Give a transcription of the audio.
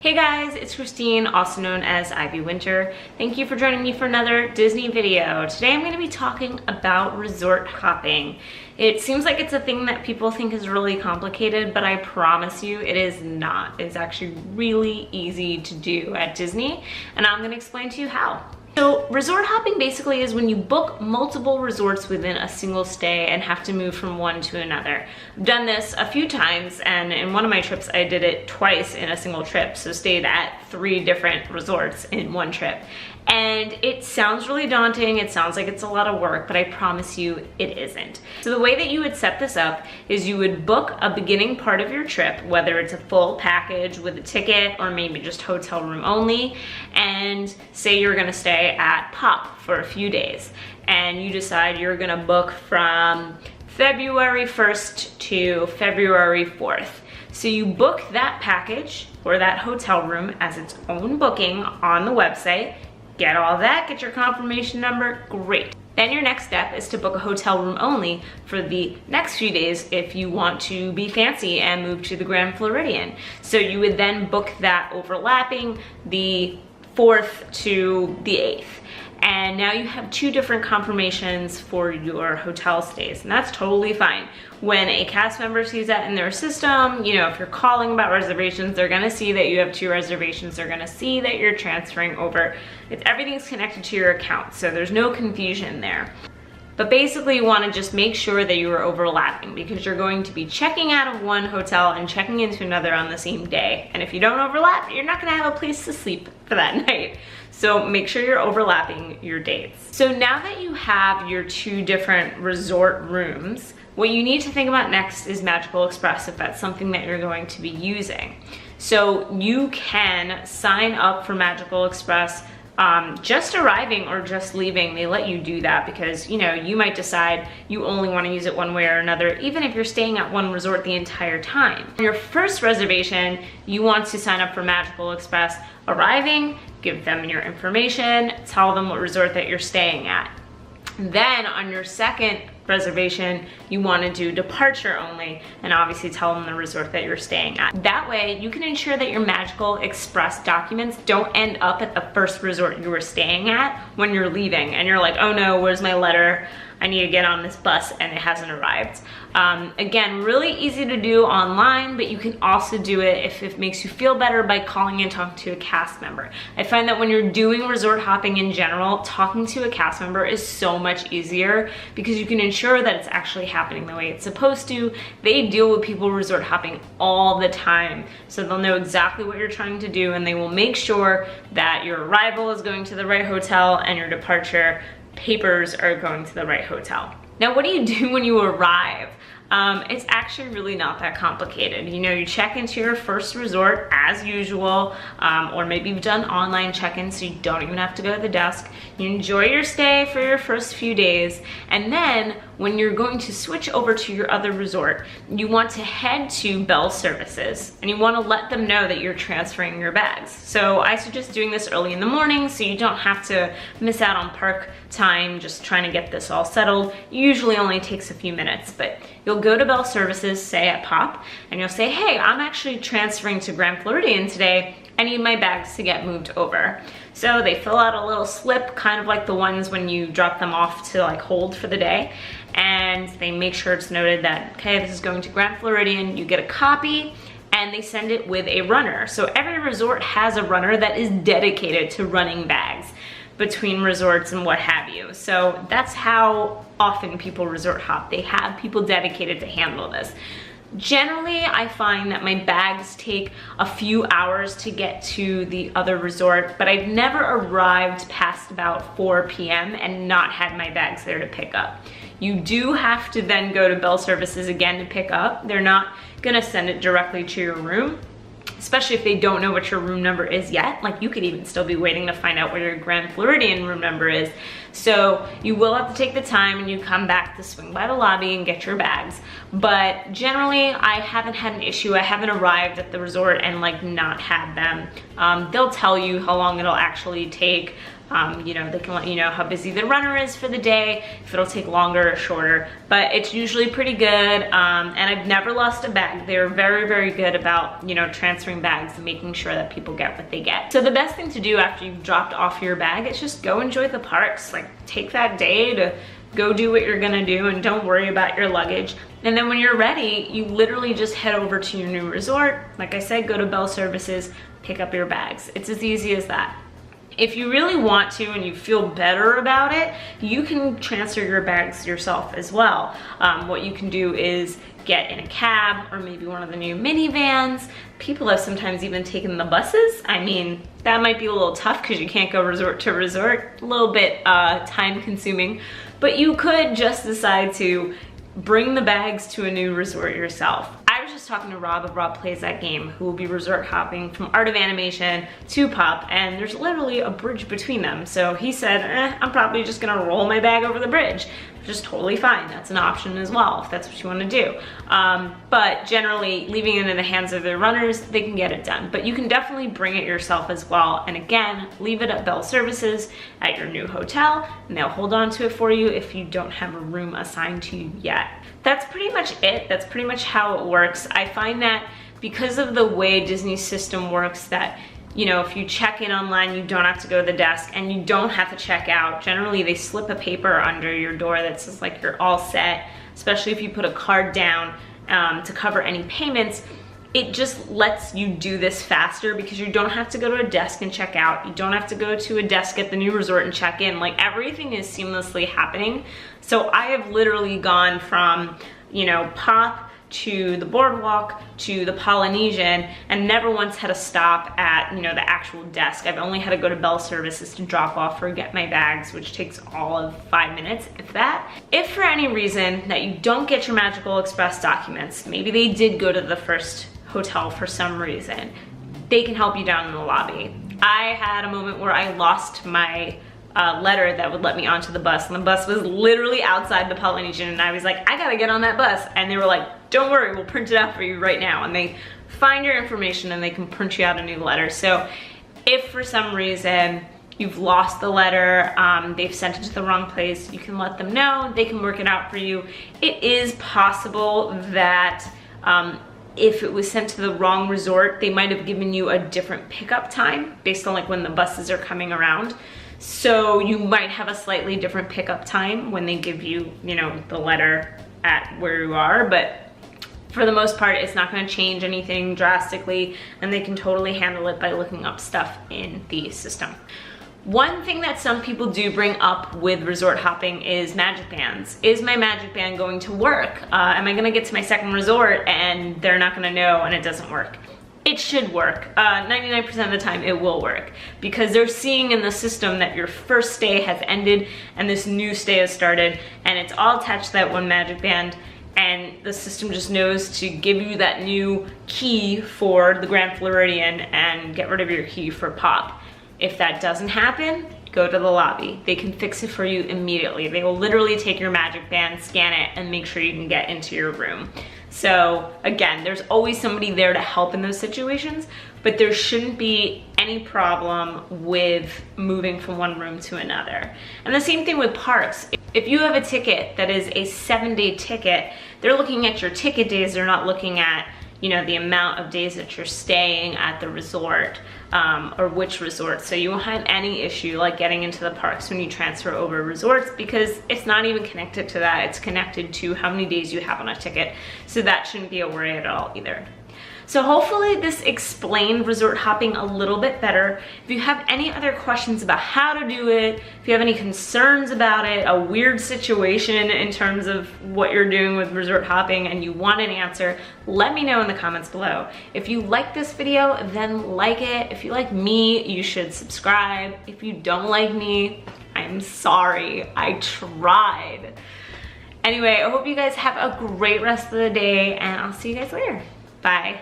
Hey guys, it's Christine, also known as Ivy Winter. Thank you for joining me for another Disney video. Today I'm going to be talking about resort hopping. It seems like it's a thing that people think is really complicated, but I promise you it is not. It's actually really easy to do at Disney, and I'm going to explain to you how. So resort hopping basically is when you book multiple resorts within a single stay and have to move from one to another. I've done this a few times, and in one of my trips I did it twice in a single trip, so stayed at 3 different resorts in one trip. And it sounds really daunting, it sounds like it's a lot of work, but I promise you it isn't. So the way that you would set this up is you would book a beginning part of your trip, whether it's a full package with a ticket or maybe just hotel room only, and say you're gonna stay at Pop for a few days, and you decide you're gonna book from February 1st to February 4th. So you book that package or that hotel room as its own booking on the website, get all that, get your confirmation number, great. Then your next step is to book a hotel room only for the next few days if you want to be fancy and move to the Grand Floridian. So you would then book that overlapping the 4th to the 8th. And now you have 2 different confirmations for your hotel stays, and that's totally fine. When a cast member sees that in their system, you know, if you're calling about reservations, they're gonna see that you have 2 reservations, they're gonna see that you're transferring over. Everything's connected to your account, so there's no confusion there. But basically you wanna just make sure that you are overlapping, because you're going to be checking out of one hotel and checking into another on the same day. And if you don't overlap, you're not gonna have a place to sleep for that night. So make sure you're overlapping your dates. So now that you have your 2 different resort rooms, what you need to think about next is Magical Express, if that's something that you're going to be using. So you can sign up for Magical Express just arriving or just leaving. They let you do that because, you know, you might decide you only want to use it one way or another, even if you're staying at one resort the entire time. On your first reservation, you want to sign up for Magical Express arriving, give them your information, tell them what resort that you're staying at. Then on your second reservation, you want to do departure only, and obviously tell them the resort that you're staying at. That way you can ensure that your Magical Express documents don't end up at the first resort you were staying at when you're leaving and you're like, oh no, where's my letter? I need to get on this bus and it hasn't arrived. Again, really easy to do online, but you can also do it if it makes you feel better by calling and talking to a cast member. I find that when you're doing resort hopping in general, talking to a cast member is so much easier because you can ensure that it's actually happening the way it's supposed to. They deal with people resort hopping all the time, so they'll know exactly what you're trying to do, and they will make sure that your arrival is going to the right hotel and your departure papers are going to the right hotel. Now, what do you do when you arrive? It's actually really not that complicated. You know, you check into your first resort as usual, or maybe you've done online check-in so you don't even have to go to the desk. You enjoy your stay for your first few days, and then when you're going to switch over to your other resort, you want to head to Bell Services and you want to let them know that you're transferring your bags. So I suggest doing this early in the morning so you don't have to miss out on park time just trying to get this all settled. It usually only takes a few minutes, but you'll go to Bell Services, say at Pop, and you'll say, hey, I'm actually transferring to Grand Floridian today. I need my bags to get moved over. So they fill out a little slip, kind of like the ones when you drop them off to like hold for the day. And they make sure it's noted that, okay, this is going to Grand Floridian. You get a copy and they send it with a runner. So every resort has a runner that is dedicated to running bags between resorts and what have you. So that's how often people resort hop. They have people dedicated to handle this. Generally, I find that my bags take a few hours to get to the other resort, but I've never arrived past about 4 p.m. and not had my bags there to pick up. You do have to then go to Bell Services again to pick up. They're not gonna send it directly to your room, especially if they don't know what your room number is yet. Like, you could even still be waiting to find out what your Grand Floridian room number is. So you will have to take the time and you come back to swing by the lobby and get your bags. But generally, I haven't had an issue. I haven't arrived at the resort and like not had them. They'll tell you how long it'll actually take. You know, they can let you know how busy the runner is for the day, if it'll take longer or shorter, but it's usually pretty good. And I've never lost a bag. They're very, very good about, you know, transferring bags and making sure that people get what they get. So the best thing to do after you've dropped off your bag is just go enjoy the parks. Like, take that day to go do what you're gonna do and don't worry about your luggage. And then when you're ready, you literally just head over to your new resort. Like I said, go to Bell Services, pick up your bags. It's as easy as that. If you really want to and you feel better about it, you can transfer your bags yourself as well. What you can do is get in a cab or maybe one of the new minivans. People have sometimes even taken the buses. I mean, that might be a little tough because you can't go resort to resort, a little bit time consuming, but you could just decide to bring the bags to a new resort yourself. I was just talking to Rob of Rob Plays That Game, who will be resort hopping from Art of Animation to Pop, and there's literally a bridge between them. So he said, I'm probably just gonna roll my bag over the bridge, which is totally fine. That's an option as well, if that's what you wanna do. But generally, leaving it in the hands of the runners, they can get it done. But you can definitely bring it yourself as well. And again, leave it at Bell Services at your new hotel, and they'll hold on to it for you if you don't have a room assigned to you yet. That's pretty much it. That's pretty much how it works. I find that because of the way Disney's system works, that, you know, if you check in online, you don't have to go to the desk and you don't have to check out. Generally, they slip a paper under your door that says like you're all set, especially if you put a card down to cover any payments. It just lets you do this faster because you don't have to go to a desk and check out. You don't have to go to a desk at the new resort and check in. Like, everything is seamlessly happening. So I have literally gone from, you know, Pop to the Boardwalk to the Polynesian and never once had to stop at, you know, the actual desk. I've only had to go to Bell Services to drop off or get my bags, which takes all of 5 minutes, if that. If for any reason that you don't get your Magical Express documents, maybe they did go to the first hotel for some reason, they can help you down in the lobby. I had a moment where I lost my letter that would let me onto the bus, and the bus was literally outside the Polynesian, and I was like, I gotta get on that bus, and they were like, don't worry, we'll print it out for you right now. And they find your information and they can print you out a new letter. So if for some reason you've lost the letter, they've sent it to the wrong place, you can let them know, they can work it out for you. It is possible that if it was sent to the wrong resort, they might have given you a different pickup time based on like when the buses are coming around. So you might have a slightly different pickup time when they give you, you know, the letter at where you are, but for the most part, it's not gonna change anything drastically, and they can totally handle it by looking up stuff in the system. One thing that some people do bring up with resort hopping is Magic Bands. Is my Magic Band going to work? Am I gonna get to my second resort and they're not gonna know and it doesn't work? It should work. 99% of the time it will work, because they're seeing in the system that your first stay has ended and this new stay has started, and it's all attached to that one Magic Band, and the system just knows to give you that new key for the Grand Floridian and get rid of your key for Pop. If that doesn't happen, go to the lobby. They can fix it for you immediately. They will literally take your Magic Band, scan it, and make sure you can get into your room. So again, there's always somebody there to help in those situations, but there shouldn't be any problem with moving from one room to another. And the same thing with parks. If you have a ticket that is a 7-day ticket, they're looking at your ticket days, they're not looking at, you know, the amount of days that you're staying at the resort, or which resort. So you won't have any issue like getting into the parks when you transfer over resorts, because it's not even connected to that. It's connected to how many days you have on a ticket. So that shouldn't be a worry at all either. So hopefully this explained resort hopping a little bit better. If you have any other questions about how to do it, if you have any concerns about it, a weird situation in terms of what you're doing with resort hopping and you want an answer, let me know in the comments below. If you like this video, then like it. If you like me, you should subscribe. If you don't like me, I'm sorry, I tried. Anyway, I hope you guys have a great rest of the day, and I'll see you guys later. Bye.